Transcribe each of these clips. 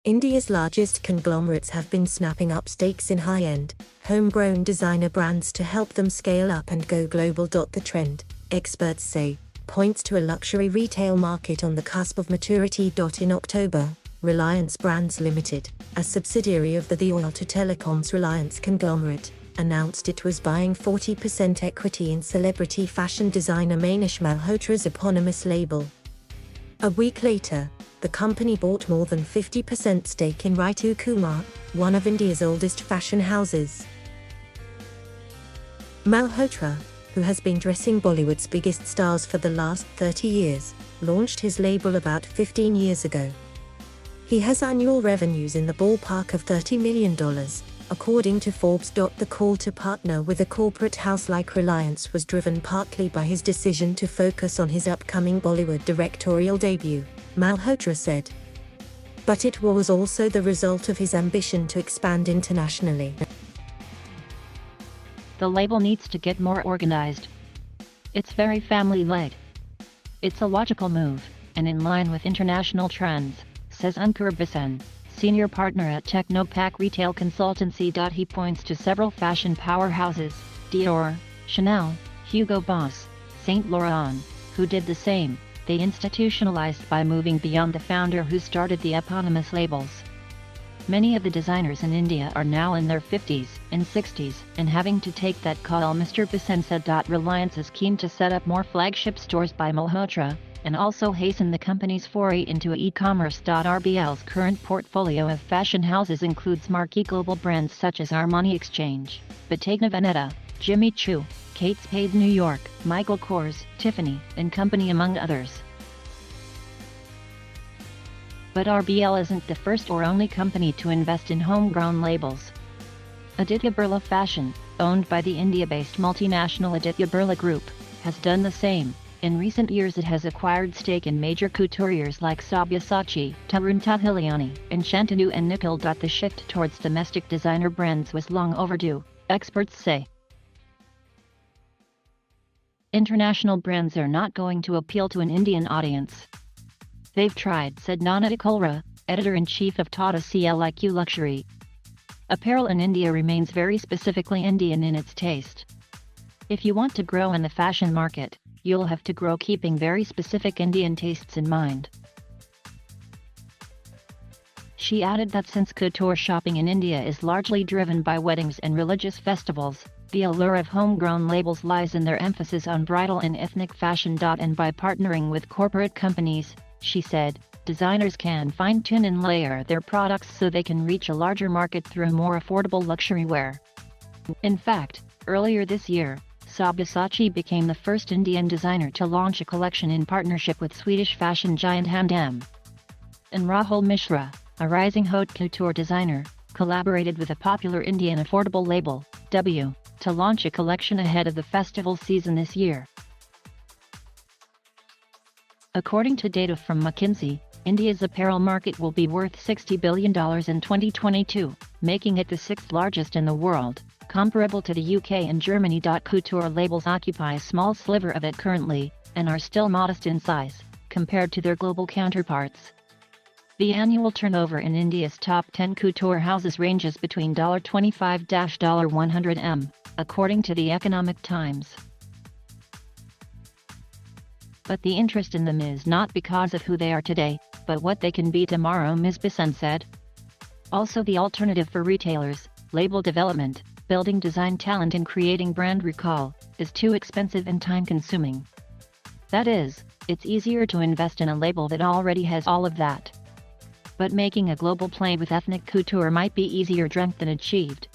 India's largest conglomerates have been snapping up stakes in high-end, homegrown designer brands to help them scale up and go global. The trend, experts say, points to a luxury retail market on the cusp of maturity. In October, Reliance Brands Limited, a subsidiary of the oil-to-telecoms Reliance conglomerate, announced it was buying 40% equity in celebrity fashion designer Manish Malhotra's eponymous label. A week later, the company bought more than 50% stake in Ritu Kumar, one of India's oldest fashion houses. Malhotra, who has been dressing Bollywood's biggest stars for the last 30 years, launched his label about 15 years ago. He has annual revenues in the ballpark of $30 million, according to Forbes. The call to partner with a corporate house like Reliance was driven partly by his decision to focus on his upcoming Bollywood directorial debut, Malhotra said. But it was also the result of his ambition to expand internationally. The label needs to get more organized. It's very family-led. It's a logical move, and in line with international trends, says Ankur Bisan, senior partner at Technopak Retail Consultancy. He points to several fashion powerhouses, Dior, Chanel, Hugo Boss, Saint Laurent, who did the same. They institutionalized by moving beyond the founder who started the eponymous labels. Many of the designers in India are now in their 50s and 60s and having to take that call. Mr. Bisan said. Reliance is keen to set up more flagship stores by Malhotra, and also hasten the company's foray into e-commerce. RBL's current portfolio of fashion houses includes marquee global brands such as Armani Exchange, Bottega Veneta, Jimmy Choo, Kate Spade New York, Michael Kors, Tiffany & Company among others. But RBL isn't the first or only company to invest in homegrown labels. Aditya Birla Fashion, owned by the India-based multinational Aditya Birla Group, has done the same. In recent years it has acquired stake in major couturiers like Sabyasachi, Tarun Tahiliani, and Shantanu & Nikhil. The shift towards domestic designer brands was long overdue, experts say. International brands are not going to appeal to an Indian audience. They've tried, said Nanada Kolra, editor-in-chief of Tata CLIQ Luxury. Apparel in India remains very specifically Indian in its taste. If you want to grow in the fashion market, you'll have to grow keeping very specific Indian tastes in mind. She added that since couture shopping in India is largely driven by weddings and religious festivals, the allure of homegrown labels lies in their emphasis on bridal and ethnic fashion. And by partnering with corporate companies, she said, designers can fine-tune and layer their products so they can reach a larger market through more affordable luxury wear. In fact, earlier this year, Sabyasachi became the first Indian designer to launch a collection in partnership with Swedish fashion giant H&M. And Rahul Mishra, a rising haute couture designer, collaborated with a popular Indian affordable label, W, to launch a collection ahead of the festival season this year. According to data from McKinsey, India's apparel market will be worth $60 billion in 2022, making it the sixth largest in the world, comparable to the UK and Germany. Couture labels occupy a small sliver of it currently, and are still modest in size, compared to their global counterparts. The annual turnover in India's top 10 couture houses ranges between $25–100 m, according to the Economic Times. But the interest in them is not because of who they are today, but what they can be tomorrow, Ms. Bisan said. Also, the alternative for retailers, label development, building design talent and creating brand recall, is too expensive and time-consuming. That is, it's easier to invest in a label that already has all of that. But making a global play with ethnic couture might be easier dreamt than achieved.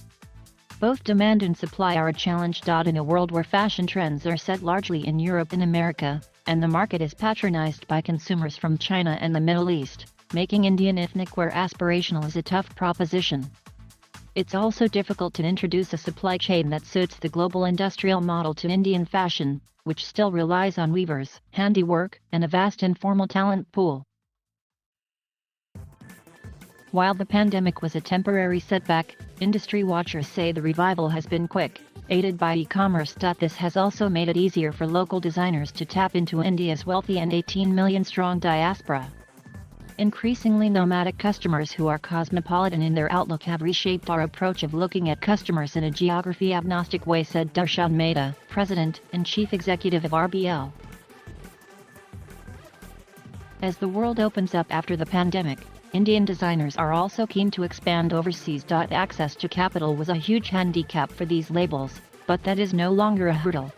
Both demand and supply are a challenge. In a world where fashion trends are set largely in Europe and America, and the market is patronized by consumers from China and the Middle East, making Indian ethnic wear aspirational is a tough proposition. It's also difficult to introduce a supply chain that suits the global industrial model to Indian fashion, which still relies on weavers, handiwork, and a vast informal talent pool. While the pandemic was a temporary setback, industry watchers say the revival has been quick, aided by e-commerce. This has also made it easier for local designers to tap into India's wealthy and 18 million strong diaspora. Increasingly nomadic customers who are cosmopolitan in their outlook have reshaped our approach of looking at customers in a geography-agnostic way, said Darshan Mehta, President and Chief Executive of RBL. As the world opens up after the pandemic, Indian designers are also keen to expand overseas. Access to capital was a huge handicap for these labels, but that is no longer a hurdle.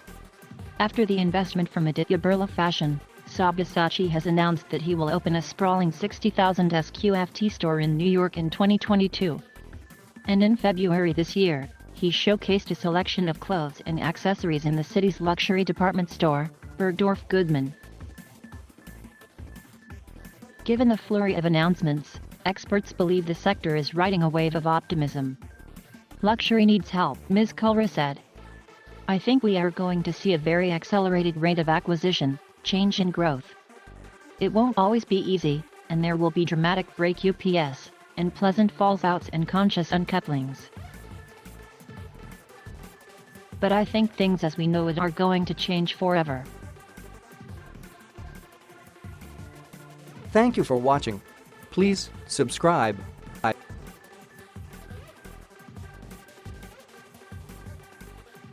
After the investment from Aditya Birla Fashion, Sabyasachi has announced that he will open a sprawling 60,000 SQFT store in New York in 2022. And in February this year, he showcased a selection of clothes and accessories in the city's luxury department store, Bergdorf Goodman. Given the flurry of announcements, experts believe the sector is riding a wave of optimism. Luxury needs help, Ms. Kulra said. I think we are going to see a very accelerated rate of acquisition, change and growth. It won't always be easy, and there will be dramatic break-ups, and pleasant falls-outs and conscious uncouplings. But I think things as we know it are going to change forever. Thank you for watching. Please subscribe.